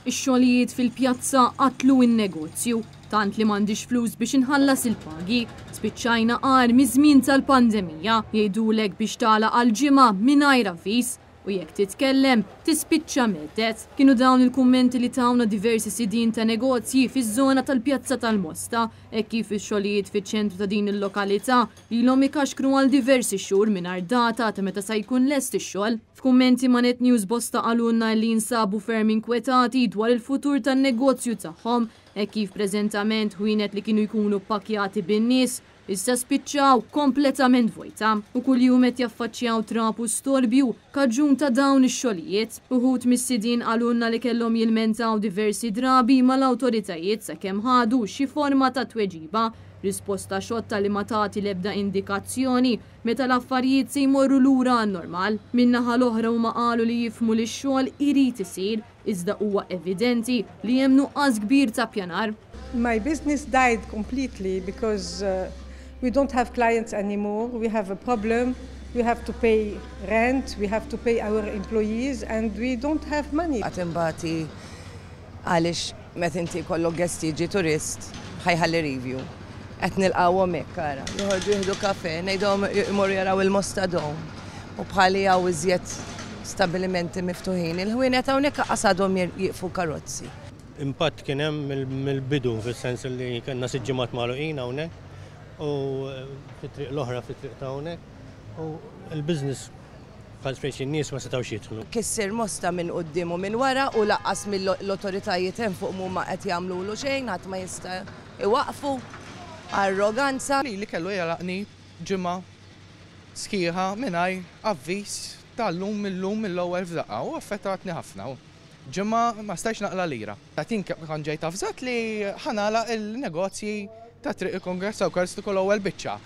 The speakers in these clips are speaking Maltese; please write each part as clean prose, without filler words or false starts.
Ix-xogħlijiet fil-pjazza qatlu n-negozju, tant li m'għandix flus biex inħallas il-pagi. Spiċċajna qar miż-żmien tal-pandemija jgħidulek biex tagħlaq għall-ġimgħa mingħajr avviż u jekk titkellem tispiċċa meddet. Kienu dawn il-kummenti li tawna diversi sidin ta' negozji fiż-żona tal-Pjazza tal-Mosta hekk kif ix-xogħlijiet fiċ-ċentru ta' din il-lokalità ilhom ikaxkru għal diversi xhur mingħajr data ta' meta se jkun lest ix-xogħol. F'kummenti ma' Net News bosta qalulna li jinsabu ferm inkwetati dwar il-futur tan-negozju tagħhom hekk kif preżentament ħwienet li kienu jkunu ppakjati bin-nies issa spiċċaw kompletament vojta u kuljum qed jaffaċċjaw trapu storbju kaġun ta' dawn ix-xogħlijiet. Uħud mis-sidin qalulna li kellhom jilmentaw diversi drabi mal-awtoritajiet sakemm ħadu xi forma ta' tweġiba. Risposta xotta li ma tagħti l-ebda indikazzjoni meta l-affarijiet se jmorru lura għan-normal. Min-naħa l-oħra huma qalu li jifhmu li x-xogħol irid isir iżda huwa evidenti li hemm nuqqas kbir ta' pjanar. My business died completely because we don't have clients anymore. We have a problem. We have to pay rent, we have to pay our employees and we don't have money. Għatimbati għalix met inti kollu gesti ġi turist ħajħalli review. Qed nilqawhom hekk ara, joħorġu jieħdu kafe, ngħidhom imorru jaraw il-Mostadom u bħali hawn iżjed stabilimenti miftuħin. Il-ħwienet hawnhekk qasadhom jieqfu karozzi. Impatt kien hemm mill-bidu fis-sens li kellna sitt ġimgħat magħluqin hawnhekk u fit-triq l-oħra fit-triq ta' hawnhekk u l-business bħal fejn in-nies ma setgħux jidħlu. Kisser Mosta minn quddiem u minn wara u laqqas mill-awtoritajiet hemm fuq huma qed jagħmlulu xejn ħadd ma jista' iwaqfu. Arroganza. Li kellu jalaqni ġimgħa sħiħa mingħajr avviż tal-lum mill-ewwel f'daqqa u affettwatni ħafna. Ġimgħa ma stajx naqla lira. Tatin kan ġejt afżat li ħanala il-negozji ta' triq il-Kongress u Karstu l-ewwel biċċa.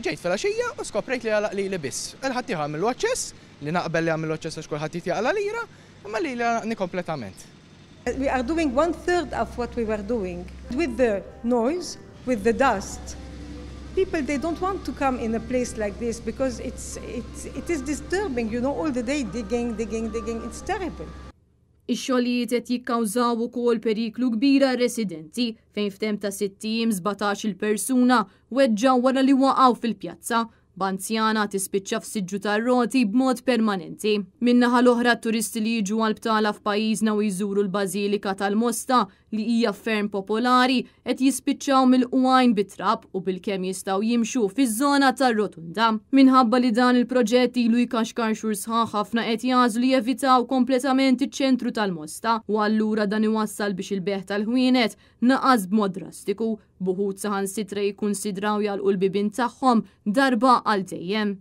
Ġejt fil-għaxija u skoprejt li jalaq li biss. Il-ħadd jagħmel aċċess li naqbel li għamil aċċess għax kulħadd jaqla lira, imma li jalaqni kompletament. We are doing 1/3 of what we were doing. With the noise, with the dust, people, they don't want to come in a place like this because it is disturbing, you know, all the day digging, it's terrible. Ix-xogħlijiet qed jikkawżaw ukoll periklu kbir għar-residenti fejn f'temp ta' 60 17 il-persuna weġġaw wara li waqgħu fil-pjazza. B'anzjana tispiċċa f'siġġu tar-roti b'mod permanenti. Min-naħa l-oħra turisti li jiġu għall-btala f'pajjiżna u jżuru l-Bażilika tal-Mosta li hija ferm popolari qed jispiċċaw mill-qwajn bit-trab u bilkemm jistgħu jimxu fiż-żona tar-rotunda. Minħabba li dan il-proġett ilu jkaxkar xhur sħaħ ħafna qed jażlu jevitaw kompletament iċ-ċentru tal-Mosta u allura dan iwassal biex il-beħ tal-ħwienet naqas b'mod drastiku. Buħud saħansitra jikkunsidraw jalqu l-bibien tagħhom darba għal dejjem.